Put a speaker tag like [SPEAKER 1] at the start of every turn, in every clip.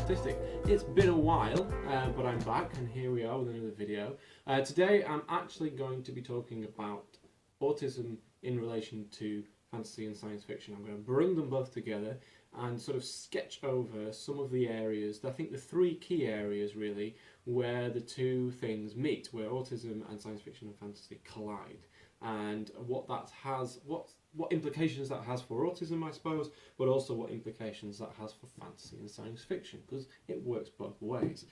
[SPEAKER 1] Autistic. It's been a while, but I'm back and here we are with another video. Today I'm actually going to be talking about autism in relation to fantasy and science fiction. I'm going to bring them both together and sort of sketch over some of the areas, I think the three key areas really, where the two things meet, where autism and science fiction and fantasy collide, and what that has, what implications that has for autism, I suppose, but also what implications that has for fantasy and science fiction, because it works both ways.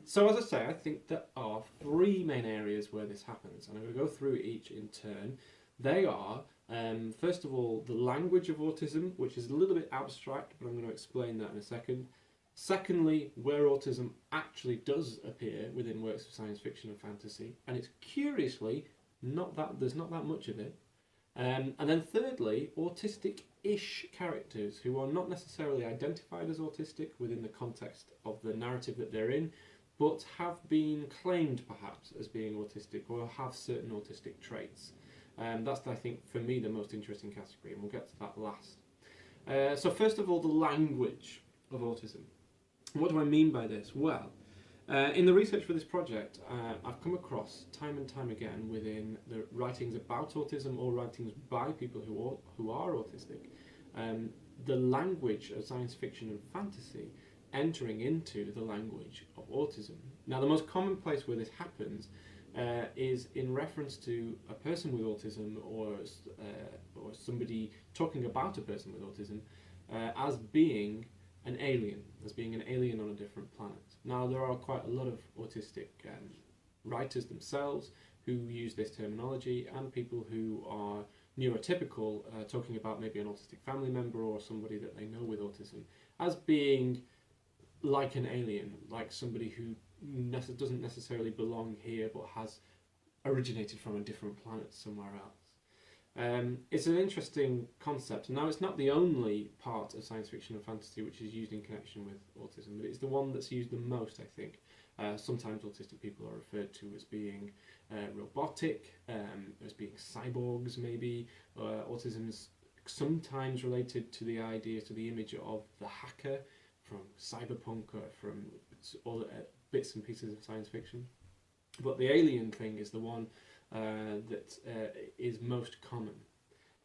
[SPEAKER 1] So as I say, I think there are three main areas where this happens, and I'm going to go through each in turn. They are, first of all, the language of autism, which is a little bit abstract, but I'm going to explain that in a second. Secondly, where autism actually does appear within works of science fiction and fantasy, and it's curiously there's not that much of it. And then thirdly, autistic-ish characters who are not necessarily identified as autistic within the context of the narrative that they're in, but have been claimed perhaps as being autistic or have certain autistic traits. That's, I think, for me, the most interesting category, and we'll get to that last. So first of all, the language of autism. What do I mean by this? Well, in the research for this project, I've come across time and time again within the writings about autism or writings by people who are autistic, the language of science fiction and fantasy entering into the language of autism. Now, the most common place where this happens is in reference to a person with autism or somebody talking about a person with autism as being an alien, on a different planet. Now, there are quite a lot of autistic writers themselves who use this terminology, and people who are neurotypical, talking about maybe an autistic family member or somebody that they know with autism as being like an alien, like somebody who doesn't necessarily belong here but has originated from a different planet somewhere else. It's an interesting concept. Now, it's not the only part of science fiction and fantasy which is used in connection with autism, but it's the one that's used the most, I think. Sometimes autistic people are referred to as being robotic, as being cyborgs maybe. Autism's sometimes related to the idea, to the image of the hacker from cyberpunk or from all bits and pieces of science fiction. But the alien thing is the one that is most common.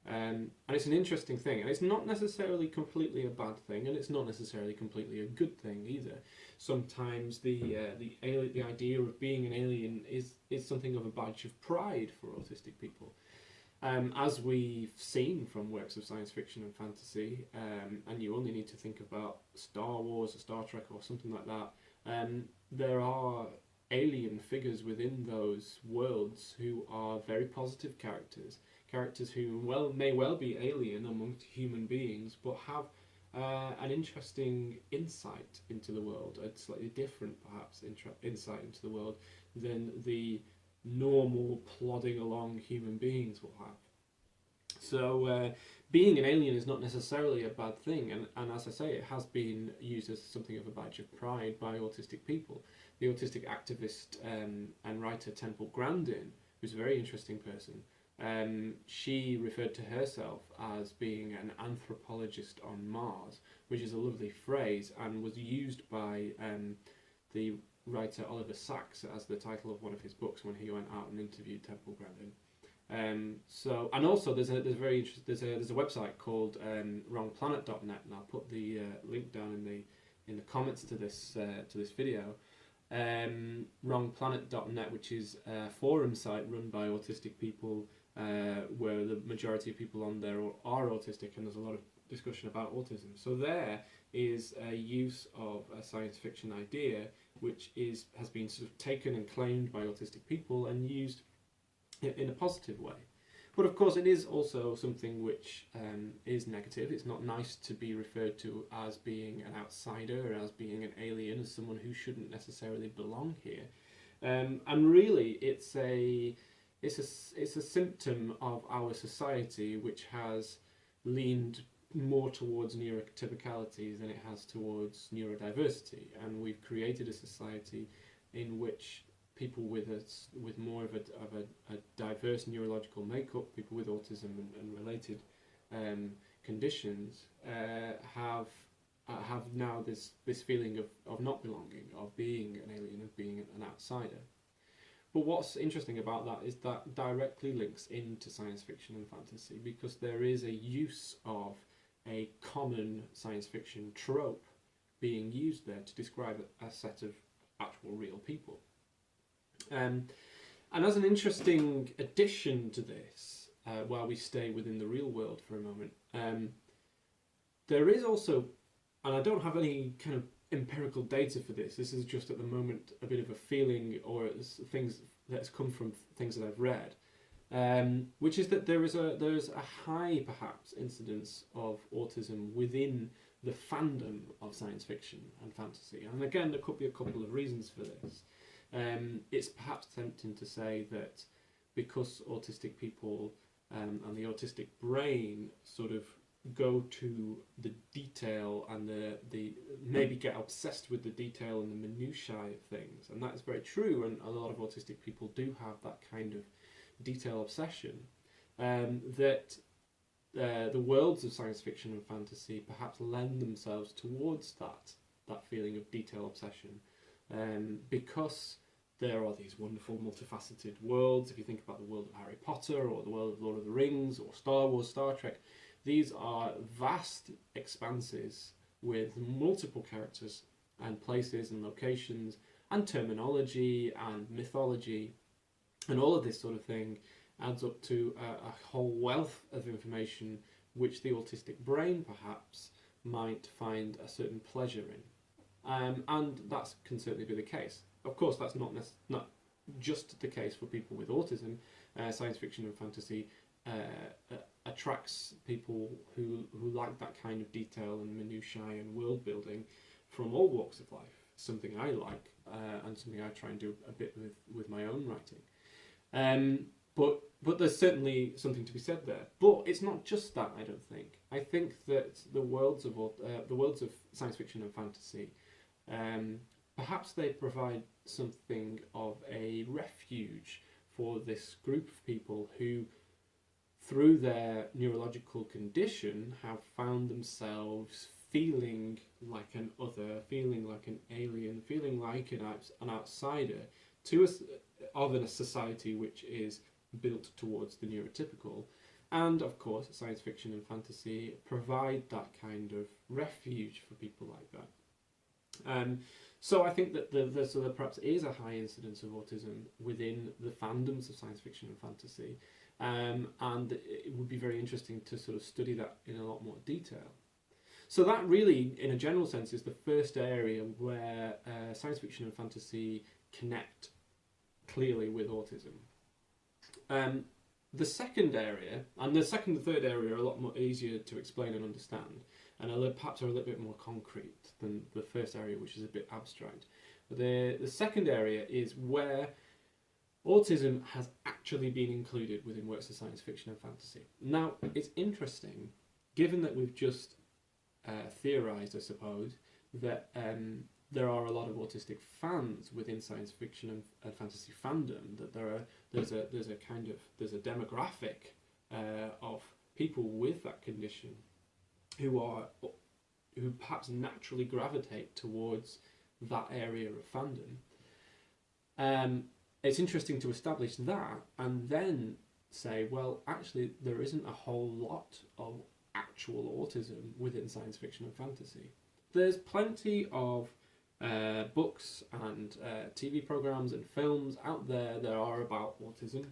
[SPEAKER 1] And it's an interesting thing, and it's not necessarily completely a bad thing, and it's not necessarily completely a good thing either. Sometimes the idea of being an alien is something of a badge of pride for autistic people. As we've seen from works of science fiction and fantasy, and you only need to think about Star Wars or Star Trek or something like that, there are alien figures within those worlds who are very positive characters who may well be alien amongst human beings, but have an interesting insight into the world, a slightly different perhaps insight into the world than the normal plodding along human beings will have. So being an alien is not necessarily a bad thing, and as I say, it has been used as something of a badge of pride by autistic people. The autistic activist and writer Temple Grandin, who's a very interesting person, she referred to herself as being an anthropologist on Mars, which is a lovely phrase, and was used by the writer Oliver Sacks as the title of one of his books when he went out and interviewed Temple Grandin. And also there's a website called wrongplanet.net, and I'll put the link down in the comments to this video. Wrongplanet.net, which is a forum site run by autistic people, where the majority of people on there are autistic, and there's a lot of discussion about autism. So there is a use of a science fiction idea which has been sort of taken and claimed by autistic people and used in a positive way. But of course, it is also something which is negative. It's not nice to be referred to as being an outsider, or as being an alien, as someone who shouldn't necessarily belong here. And really, it's a symptom of our society, which has leaned more towards neurotypicality than it has towards neurodiversity. And we've created a society in which people with more of a diverse neurological makeup, people with autism and related conditions, have have now this feeling of not belonging, of being an alien, of being an outsider. But what's interesting about that is that directly links into science fiction and fantasy, because there is a use of a common science fiction trope being used there to describe a set of actual real people. And as an interesting addition to this, while we stay within the real world for a moment, there is also, and I don't have any kind of empirical data for this, this is just at the moment a bit of a feeling, or things that's come from things that I've read, which is that there's a high perhaps incidence of autism within the fandom of science fiction and fantasy. And again, there could be a couple of reasons for this. It's perhaps tempting to say that because autistic people and the autistic brain sort of go to the detail and the maybe get obsessed with the detail and the minutiae of things, and that is very true, and a lot of autistic people do have that kind of detail obsession, that the worlds of science fiction and fantasy perhaps lend themselves towards that feeling of detail obsession, because there are these wonderful multifaceted worlds. If you think about the world of Harry Potter, or the world of Lord of the Rings, or Star Wars, Star Trek, these are vast expanses with multiple characters and places and locations and terminology and mythology, and all of this sort of thing adds up to a whole wealth of information which the autistic brain perhaps might find a certain pleasure in. And that can certainly be the case. Of course, that's not just the case for people with autism. Science fiction and fantasy attracts people who like that kind of detail and minutiae and world building from all walks of life. Something I like, and something I try and do a bit with my own writing. But there's certainly something to be said there. But it's not just that. I don't think. I think that the worlds of science fiction and fantasy, perhaps they provide something of a refuge for this group of people who, through their neurological condition, have found themselves feeling like an other, feeling like an alien, feeling like an outsider of a society which is built towards the neurotypical. And of course, science fiction and fantasy provide that kind of refuge for people like that. So I think that there perhaps is a high incidence of autism within the fandoms of science fiction and fantasy. And it would be very interesting to sort of study that in a lot more detail. So that really, in a general sense, is the first area where science fiction and fantasy connect clearly with autism. The second area, and the second and third area are a lot more easier to explain and understand, and perhaps are a little bit more concrete than the first area, which is a bit abstract. But the second area is where autism has actually been included within works of science fiction and fantasy. Now, it's interesting, given that we've just theorised, I suppose, that there are a lot of autistic fans within science fiction and fantasy fandom, that there's a demographic of people with that condition who perhaps naturally gravitate towards that area of fandom. It's interesting to establish that and then say, well, actually, there isn't a whole lot of actual autism within science fiction and fantasy. There's plenty of books and TV programs and films out there that are about autism.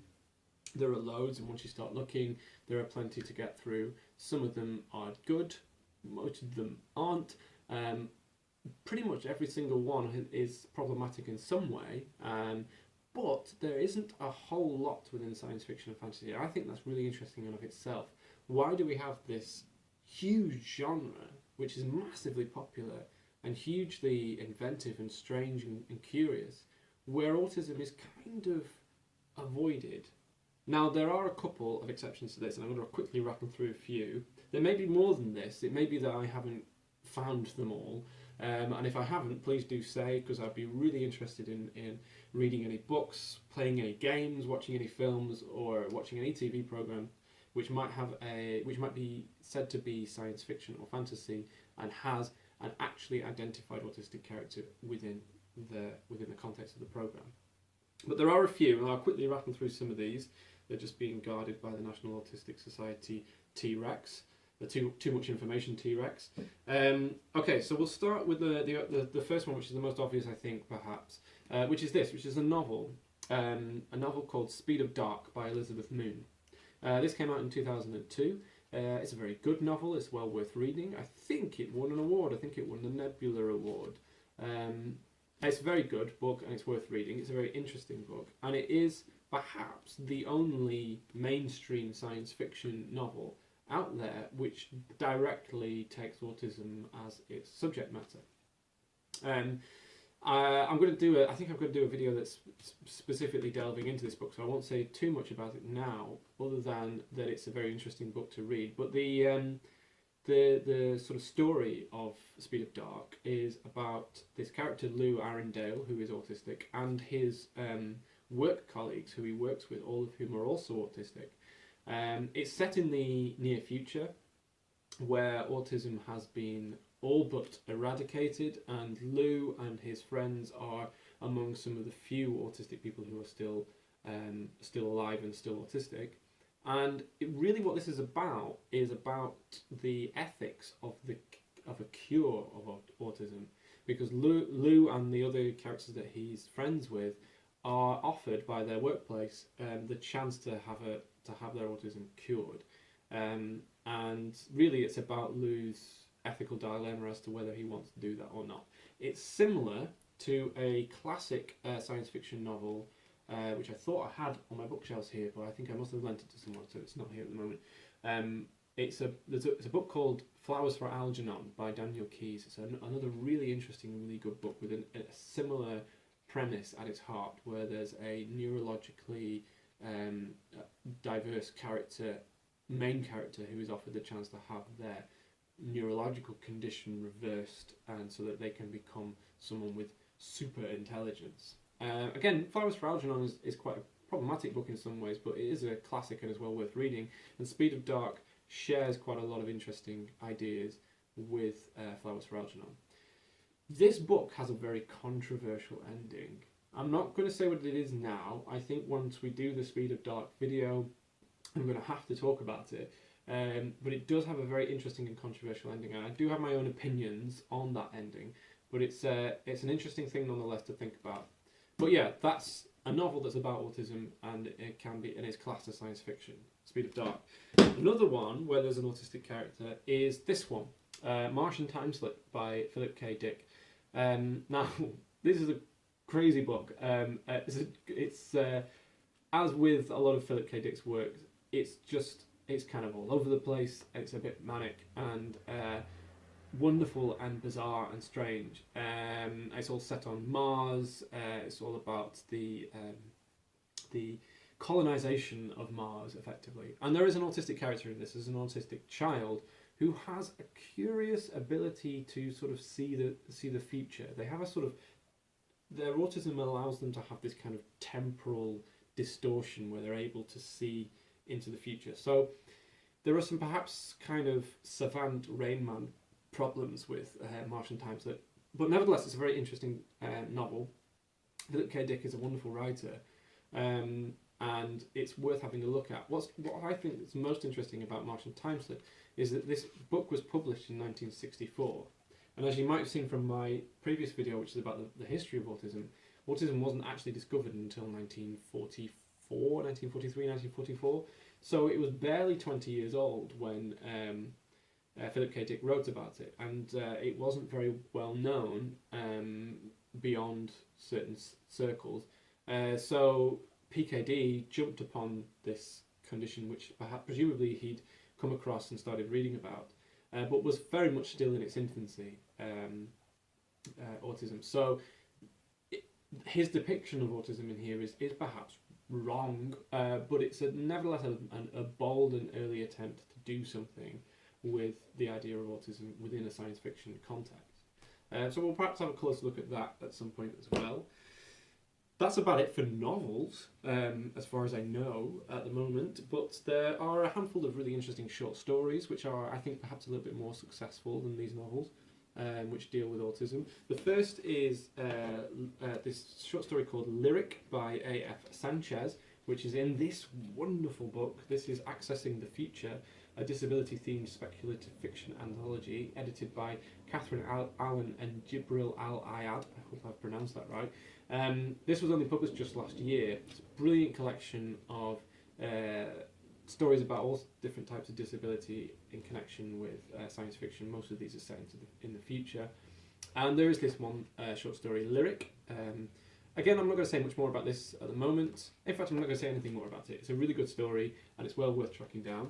[SPEAKER 1] There are loads, and once you start looking, there are plenty to get through. Some of them are good, most of them aren't. Pretty much every single one is problematic in some way, but there isn't a whole lot within science fiction and fantasy. I think that's really interesting in and of itself. Why do we have this huge genre, which is massively popular and hugely inventive and strange and curious, where autism is kind of avoided? Now, there are a couple of exceptions to this, and I'm going to quickly rattle through a few. There may be more than this. It may be that I haven't found them all. And if I haven't, please do say, because I'd be really interested in reading any books, playing any games, watching any films, or watching any TV program which might be said to be science fiction or fantasy and has an actually identified autistic character within the context of the program. But there are a few, and I'll quickly rattle through some of these. They're just being guarded by the National Autistic Society T-Rex, the too much information T-Rex. Okay, so we'll start with the first one, which is the most obvious, I think, perhaps, which is a novel called Speed of Dark by Elizabeth Moon. This came out in 2002. It's a very good novel. It's well worth reading. I think it won an award. I think it won the Nebula Award. It's a very good book and it's worth reading. It's a very interesting book, and it is perhaps the only mainstream science fiction novel out there which directly takes autism as its subject matter. I'm going to do I think I'm going to do a video that's specifically delving into this book, so I won't say too much about it now, other than that it's a very interesting book to read. But the sort of story of Speed of Dark is about this character Lou Arundale, who is autistic, and his work colleagues who he works with, all of whom are also autistic. It's set in the near future, where autism has been all but eradicated, and Lou and his friends are among some of the few autistic people who are still alive and still autistic. And really what this is about the ethics of a cure of autism, because Lou and the other characters that he's friends with are offered by their workplace the chance to have their autism cured, and really it's about Lou's ethical dilemma as to whether he wants to do that or not. It's similar to a classic science fiction novel, which I thought I had on my bookshelves here, but I think I must have lent it to someone, so it's not here at the moment. It's a book called Flowers for Algernon by Daniel Keyes. It's another really interesting and really good book with a similar premise at its heart, where there's a neurologically diverse main character who is offered the chance to have their neurological condition reversed, and so that they can become someone with super intelligence. Again, Flowers for Algernon is quite a problematic book in some ways, but it is a classic and is well worth reading. And Speed of Dark shares quite a lot of interesting ideas with Flowers for Algernon. This book has a very controversial ending. I'm not going to say what it is now. I think once we do the Speed of Dark video, I'm going to have to talk about it. But it does have a very interesting and controversial ending, and I do have my own opinions on that ending. But it's an interesting thing nonetheless to think about. But yeah, that's a novel that's about autism, and it's classed as science fiction. Speed of Dark. Another one where there's an autistic character is this one, Martian Timeslip by Philip K. Dick. Now, this is a crazy book. It's as with a lot of Philip K. Dick's work, it's kind of all over the place. It's a bit manic and wonderful and bizarre and strange. It's all set on Mars. It's all about the colonization of Mars, effectively. And there is an autistic character in this. There's an autistic child who has a curious ability to sort of see the future. They have their autism allows them to have this kind of temporal distortion where they're able to see into the future. So there are some perhaps kind of savant Rain Man problems with Martian Timeslip, but nevertheless it's a very interesting novel. Philip K. Dick is a wonderful writer, and it's worth having a look at. What I think is most interesting about Martian Timeslip is that this book was published in 1964, and as you might have seen from my previous video, which is about the history of autism, autism wasn't actually discovered until 1943, 1944. So it was barely 20 years old when Philip K. Dick wrote about it, and it wasn't very well known beyond certain circles. So PKD jumped upon this condition, which presumably he'd come across and started reading about, but was very much still in its infancy, autism. So his depiction of autism in here is perhaps wrong, but it's nevertheless a bold and early attempt to do something with the idea of autism within a science fiction context. So we'll perhaps have a closer look at that at some point as well. That's about it for novels, as far as I know at the moment, but there are a handful of really interesting short stories which are, I think, perhaps a little bit more successful than these novels. which deal with autism. The first is this short story called Lyric by A.F. Sanchez, which is in this wonderful book. This is Accessing the Future, a disability-themed speculative fiction anthology edited by Catherine Allen and Jibril Al-Ayad. I hope I've pronounced that right. This was only published just last year. It's a brilliant collection of stories about all different types of disability in connection with science fiction. Most of these are set in the future. And there is this one short story, Lyric. Again, I'm not going to say much more about this at the moment. In fact, I'm not going to say anything more about it. It's a really good story and it's well worth tracking down.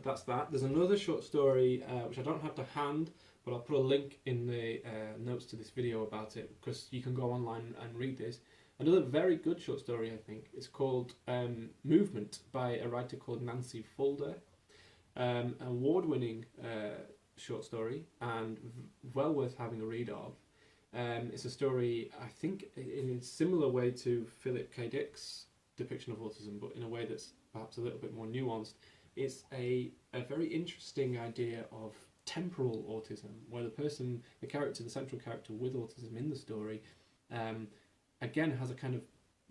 [SPEAKER 1] That's that. There's another short story which I don't have to hand, but I'll put a link in the notes to this video about it, because you can go online and read this. Another very good short story, I think. It's called Movement by a writer called Nancy Fulder. An award-winning short story and well worth having a read of. It's a story, I think, in a similar way to Philip K. Dick's depiction of autism, but in a way that's perhaps a little bit more nuanced. It's a very interesting idea of temporal autism, where the central character with autism in the story, again has a kind of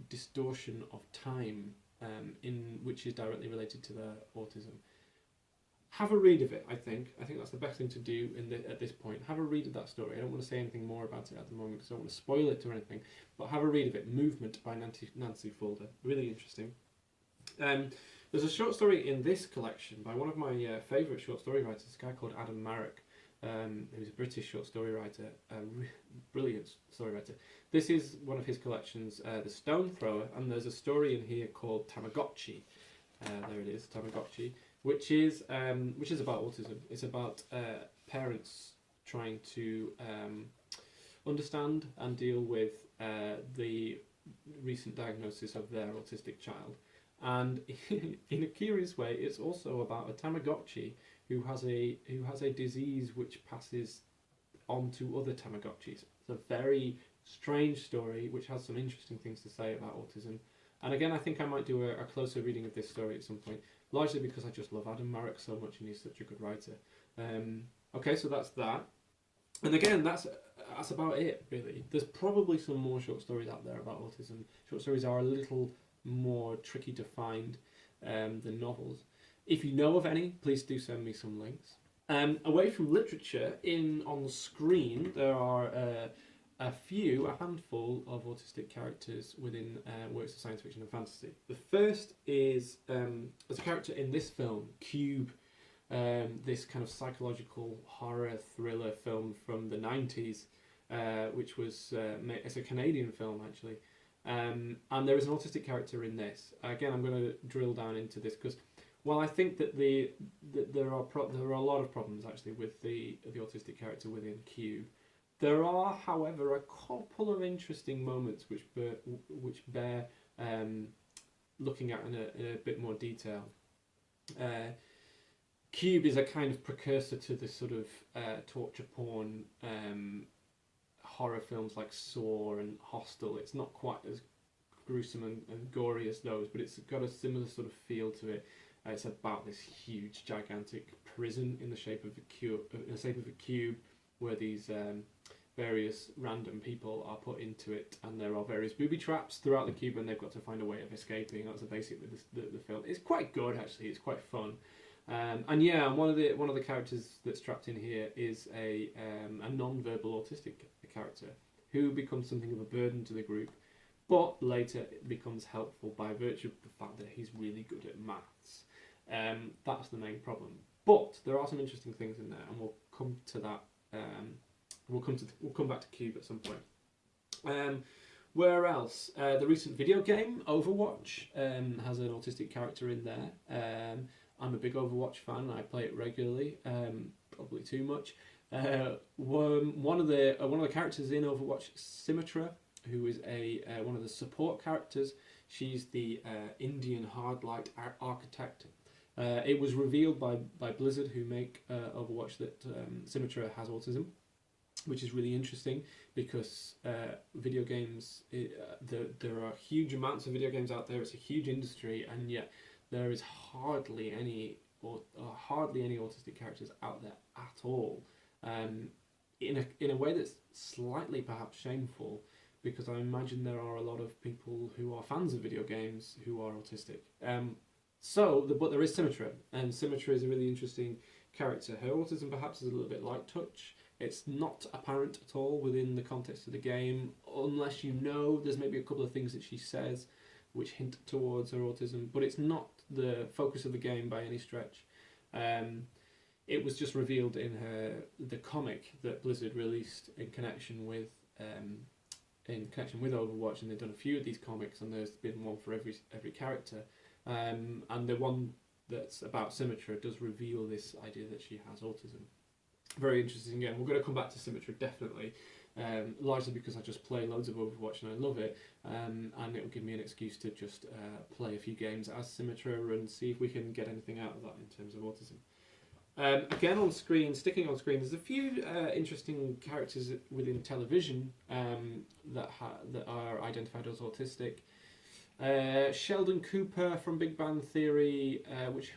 [SPEAKER 1] distortion of time in which is directly related to their autism. Have a read of it, I think. I think that's the best thing to do at this point. Have a read of that story. I don't want to say anything more about it at the moment because I don't want to spoil it or anything, but have a read of it. Movement by Nancy Fulder. Really interesting. There's a short story in this collection by one of my favourite short story writers, a guy called Adam Marek, who's a British short story writer, brilliant story writer. This is one of his collections, The Stone Thrower, and there's a story in here called Tamagotchi. There it is, Tamagotchi, which is about autism. It's about parents trying to understand and deal with the recent diagnosis of their autistic child. And in a curious way, it's also about a Tamagotchi who has a disease which passes on to other Tamagotchis. It's a very strange story which has some interesting things to say about autism. And again, I think I might do a closer reading of this story at some point, largely because I just love Adam Marek so much and he's such a good writer. Okay, so that's that. And again, that's about it, really. There's probably some more short stories out there about autism. Short stories are a little more tricky to find than novels. If you know of any, please do send me some links. Away from literature, on the screen there are a handful of autistic characters within works of science fiction and fantasy. The first is there's a character in this film, Cube, this kind of psychological horror thriller film from the 90s, which was it's a Canadian film actually. And there is an autistic character in this. Again, I'm going to drill down into this because, while I think that there are a lot of problems actually with the autistic character within Cube, there are, however, a couple of interesting moments which bear looking at in a bit more detail. Cube is a kind of precursor to this sort of torture porn horror films like Saw and Hostel. It's not quite as gruesome and gory as those, but it's got a similar sort of feel to it. It's about this huge, gigantic prison in the shape of a cube, where these various random people are put into it, and there are various booby traps throughout the cube, and they've got to find a way of escaping. That's basically the film. It's quite good actually. It's quite fun. And yeah, one of the characters that's trapped in here is a non-verbal autistic character who becomes something of a burden to the group, but later it becomes helpful by virtue of the fact that he's really good at maths. That's the main problem. But there are some interesting things in there, and we'll come to that. We'll come back to Cube at some point. Where else? The recent video game Overwatch has an autistic character in there. I'm a big Overwatch fan. I play it regularly, probably too much. One of the characters in Overwatch, Symmetra, who is one of the support characters. She's the Indian hardlight architect. It was revealed by Blizzard, who make Overwatch, that Symmetra has autism, which is really interesting because video games, there are huge amounts of video games out there. It's a huge industry, and yet there is hardly any autistic characters out there at all. in a way that's slightly perhaps shameful, because I imagine there are a lot of people who are fans of video games who are autistic. But there is Symmetra, and Symmetra is a really interesting character. Her autism perhaps is a little bit light touch. It's not apparent at all within the context of the game, unless you know there's maybe a couple of things that she says which hint towards her autism, but it's not the focus of the game by any stretch. It was just revealed in the comic that Blizzard released in connection with Overwatch, and they've done a few of these comics, and there's been one for every character. And the one that's about Symmetra does reveal this idea that she has autism. Very interesting game. We're going to come back to Symmetra definitely, largely because I just play loads of Overwatch and I love it, and it will give me an excuse to just play a few games as Symmetra and see if we can get anything out of that in terms of autism. Again on screen, sticking on screen, there's a few interesting characters within television that are identified as autistic. Sheldon Cooper from Big Bang Theory,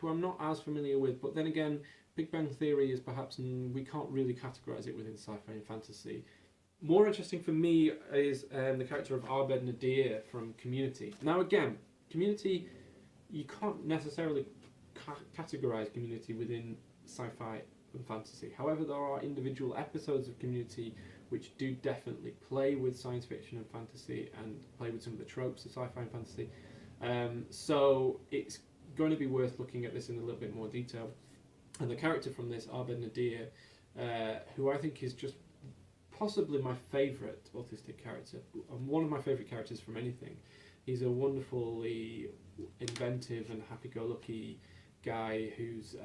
[SPEAKER 1] who I'm not as familiar with, but then again, Big Bang Theory is perhaps, we can't really categorise it within sci-fi and fantasy. More interesting for me is the character of Abed Nadir from Community. Now again, Community, you can't necessarily categorise Community within sci-fi and fantasy. However, there are individual episodes of Community which do definitely play with science fiction and fantasy and play with some of the tropes of sci-fi and fantasy. So it's going to be worth looking at this in a little bit more detail. And the character from this, Abed Nadir, who I think is just possibly my favourite autistic character, and one of my favourite characters from anything. He's a wonderfully inventive and happy-go-lucky guy who's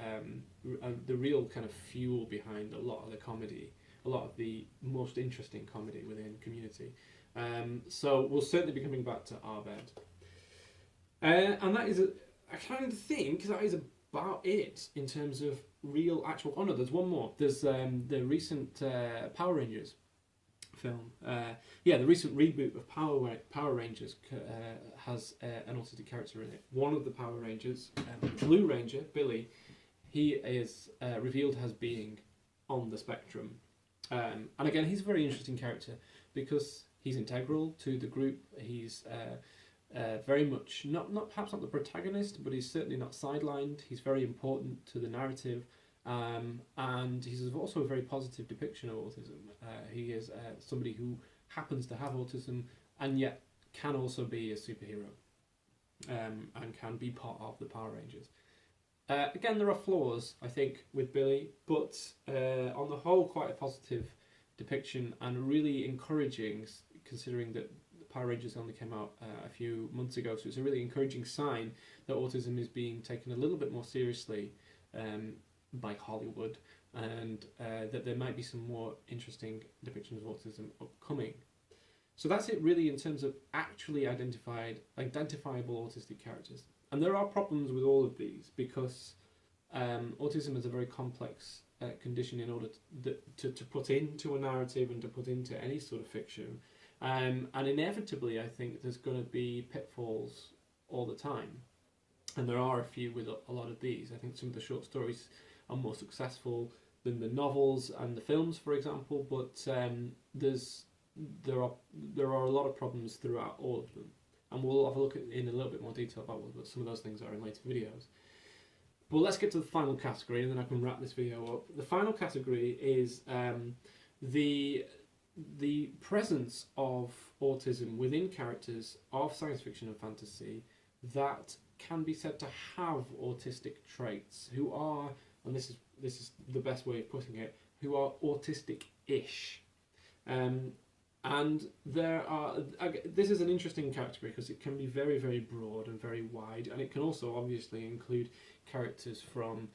[SPEAKER 1] the real kind of fuel behind a lot of the comedy, a lot of the most interesting comedy within Community. So we'll certainly be coming back to Abed. And that is, I kind of think that is about it in terms of real actual... Oh no, there's one more. There's the recent Power Rangers film. The recent reboot of Power Rangers has an autistic character in it. One of the Power Rangers, Blue Ranger, Billy, he is revealed as being on the spectrum. And again, he's a very interesting character because he's integral to the group. He's very much perhaps not the protagonist, but he's certainly not sidelined. He's very important to the narrative, and he's also a very positive depiction of autism. He is somebody who happens to have autism and yet can also be a superhero, and can be part of the Power Rangers. Again, there are flaws, I think, with Billy, but on the whole, quite a positive depiction and really encouraging, considering that Power Rangers only came out a few months ago, so it's a really encouraging sign that autism is being taken a little bit more seriously by Hollywood, and that there might be some more interesting depictions of autism upcoming. So that's it really in terms of actually identifiable autistic characters. And there are problems with all of these because autism is a very complex condition in order to put into a narrative and to put into any sort of fiction. And inevitably, I think there's going to be pitfalls all the time. And there are a few with a lot of these. I think some of the short stories are more successful than the novels and the films, for example, but there are a lot of problems throughout all of them. And we'll have a look in a little bit more detail about what some of those things are in later videos. But let's get to the final category, and then I can wrap this video up. The final category is the presence of autism within characters of science fiction and fantasy that can be said to have autistic traits, who are, and this is the best way of putting it, who are autistic-ish. And this is an interesting category because it can be very, very broad and very wide, and it can also obviously include characters from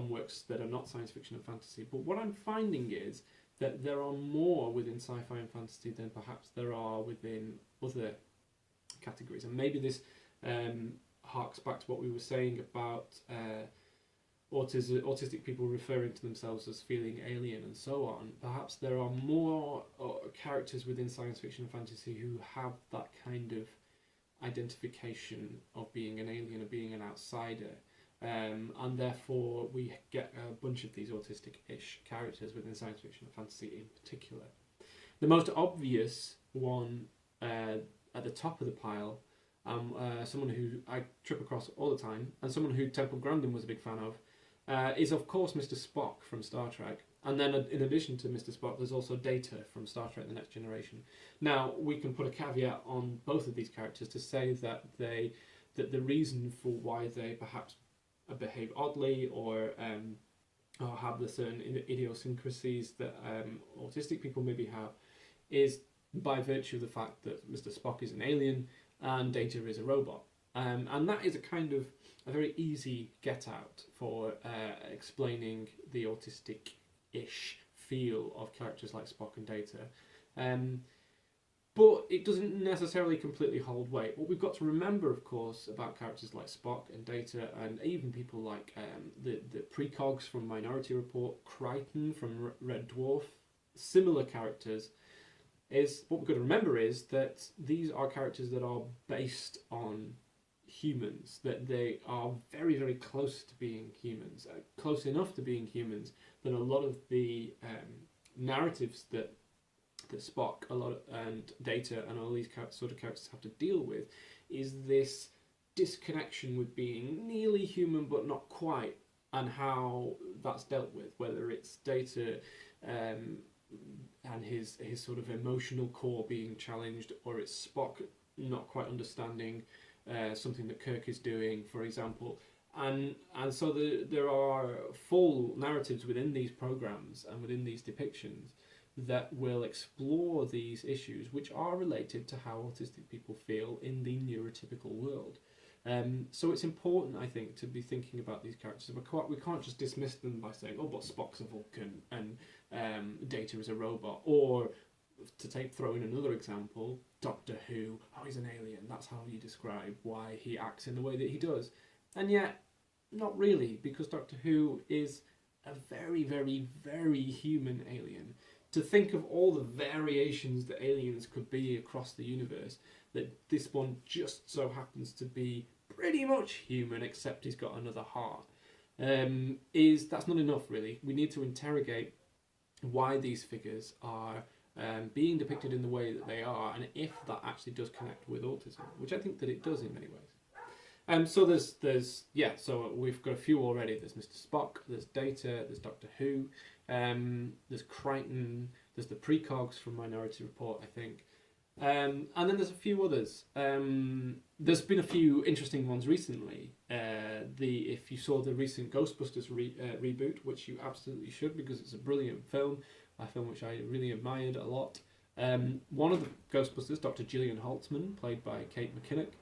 [SPEAKER 1] works that are not science fiction and fantasy. But what I'm finding is that there are more within sci-fi and fantasy than perhaps there are within other categories. And maybe this harks back to what we were saying about autistic people referring to themselves as feeling alien and so on. Perhaps there are more characters within science fiction and fantasy who have that kind of identification of being an alien or being an outsider. and therefore we get a bunch of these autistic-ish characters within science fiction and fantasy in particular. The most obvious one at the top of the pile, someone who I trip across all the time, and someone who Temple Grandin was a big fan of, is of course Mr. Spock from Star Trek. And then in addition to Mr. Spock, there's also Data from Star Trek The Next Generation. Now, we can put a caveat on both of these characters to say that the reason for why they perhaps behave oddly or have the certain idiosyncrasies that autistic people maybe have is by virtue of the fact that Mr. Spock is an alien and Data is a robot. And that is a kind of a very easy get out for explaining the autistic-ish feel of characters like Spock and Data. But it doesn't necessarily completely hold weight. What we've got to remember, of course, about characters like Spock and Data, and even people like the precogs from Minority Report, Crichton from Red Dwarf, similar characters, is what we've got to remember is that these are characters that are based on humans, that they are very, very close to being humans, close enough to being humans that a lot of the narratives that Spock, and Data and all these sort of characters have to deal with is this disconnection with being nearly human but not quite, and how that's dealt with, whether it's Data and his sort of emotional core being challenged, or it's Spock not quite understanding something that Kirk is doing, for example. And so there are full narratives within these programs and within these depictions that will explore these issues, which are related to how autistic people feel in the neurotypical world. So it's important, I think, to be thinking about these characters. We can't just dismiss them by saying, oh, but Spock's a Vulcan and Data is a robot. Or, to throw in another example, Doctor Who, oh, he's an alien. That's how you describe why he acts in the way that he does. And yet, not really, because Doctor Who is a very, very, very human alien. To think of all the variations that aliens could be across the universe, that this one just so happens to be pretty much human, except he's got another heart, that's not enough, really. We need to interrogate why these figures are being depicted in the way that they are, and if that actually does connect with autism, which I think that it does in many ways. So so we've got a few already. There's Mr. Spock, there's Data, there's Doctor Who, there's Crichton, there's the precogs from Minority Report, I think. And then there's a few others. There's been a few interesting ones recently. If you saw the recent Ghostbusters reboot, which you absolutely should, because it's a brilliant film, a film which I really admired a lot. One of the Ghostbusters, Dr. Gillian Holtzman, played by Kate McKinnock,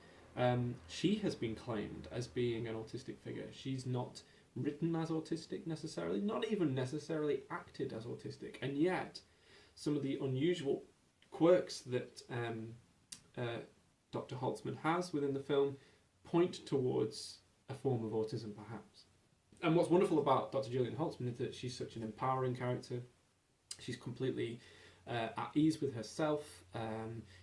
[SPEAKER 1] she has been claimed as being an autistic figure. She's not written as autistic necessarily, not even necessarily acted as autistic, and yet some of the unusual quirks that Dr. Holtzman has within the film point towards a form of autism, perhaps. And what's wonderful about Dr. Gillian Holtzman is that she's such an empowering character. She's completely at ease with herself.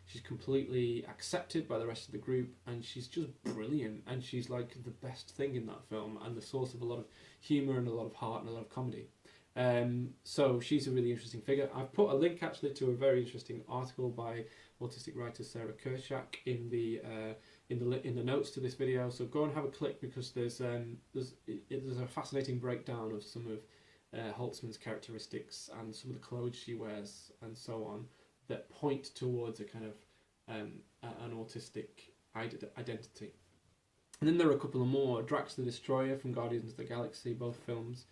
[SPEAKER 1] She's completely accepted by the rest of the group, and she's just brilliant. And she's like the best thing in that film, and the source of a lot of humour and a lot of heart and a lot of comedy. So she's a really interesting figure. I've put a link actually to a very interesting article by autistic writer Sarah Kershak in the notes to this video. So go and have a click, because there's a fascinating breakdown of some of Holtzman's characteristics and some of the clothes she wears and so on that point towards a kind of an autistic identity. And then there are a couple of more. Drax the Destroyer from Guardians of the Galaxy, both films,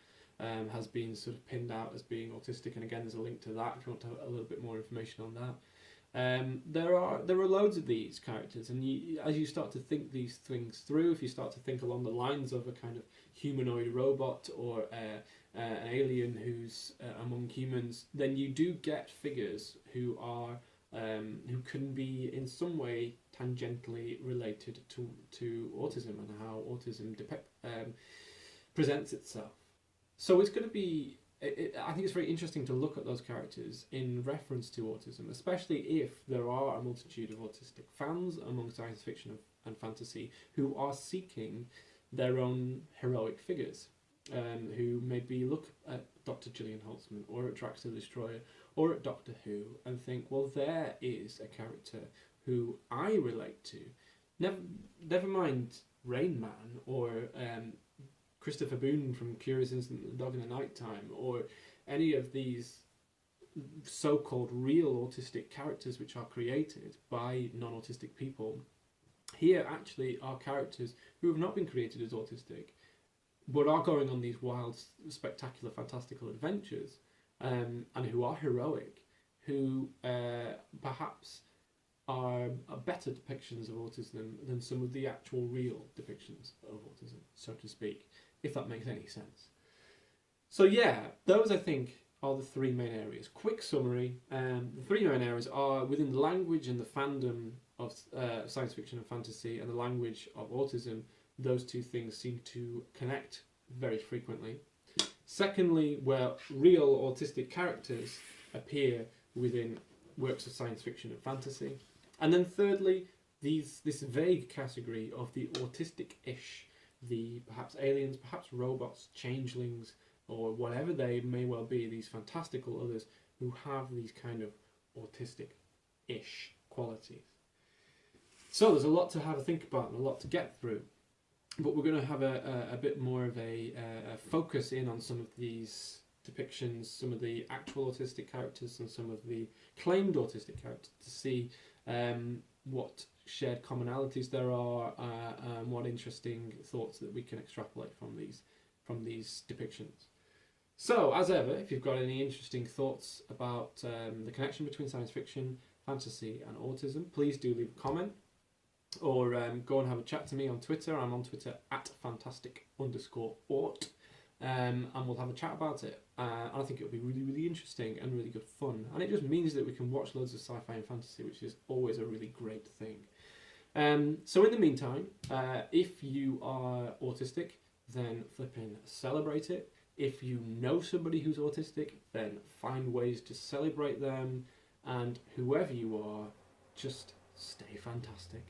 [SPEAKER 1] has been sort of pinned out as being autistic, and again there's a link to that if you want to have a little bit more information on that. There are loads of these characters, and as you start to think these things through, if you start to think along the lines of a kind of humanoid robot or an alien who's among humans, then you do get figures who can be in some way tangentially related to autism and how autism presents itself. So it's going to be, I think it's very interesting to look at those characters in reference to autism, especially if there are a multitude of autistic fans among science fiction and fantasy who are seeking their own heroic figures, who maybe look at Dr. Gillian Holtzman or at Drax the Destroyer or at Doctor Who and think, well, there is a character who I relate to. Never mind Rain Man or Christopher Boone from Curious Incident of the Dog in the Nighttime, or any of these so-called real autistic characters which are created by non-autistic people. Here actually are characters who have not been created as autistic, but are going on these wild, spectacular, fantastical adventures, and who are heroic, who perhaps are better depictions of autism than some of the actual real depictions of autism, so to speak, if that makes any sense. So yeah, those I think are the three main areas. Quick summary, the three main areas are within the language and the fandom of science fiction and fantasy, and the language of autism. Those two things seem to connect very frequently. Secondly, where real autistic characters appear within works of science fiction and fantasy. And then thirdly, this vague category of the autistic-ish, the perhaps aliens, perhaps robots, changelings, or whatever they may well be, these fantastical others who have these kind of autistic-ish qualities. So there's a lot to have a think about and a lot to get through, but we're going to have a bit more of a focus in on some of these depictions, some of the actual autistic characters and some of the claimed autistic characters, to see what shared commonalities there are, and what interesting thoughts that we can extrapolate from these depictions. So, as ever, if you've got any interesting thoughts about the connection between science fiction, fantasy and autism, please do leave a comment, or go and have a chat to me on Twitter. I'm on Twitter at fantastic_aut, and we'll have a chat about it. And I think it'll be really, really interesting and really good fun. And it just means that we can watch loads of sci-fi and fantasy, which is always a really great thing. So in the meantime, if you are autistic, then flipping celebrate it. If you know somebody who's autistic, then find ways to celebrate them. And whoever you are, just stay fantastic.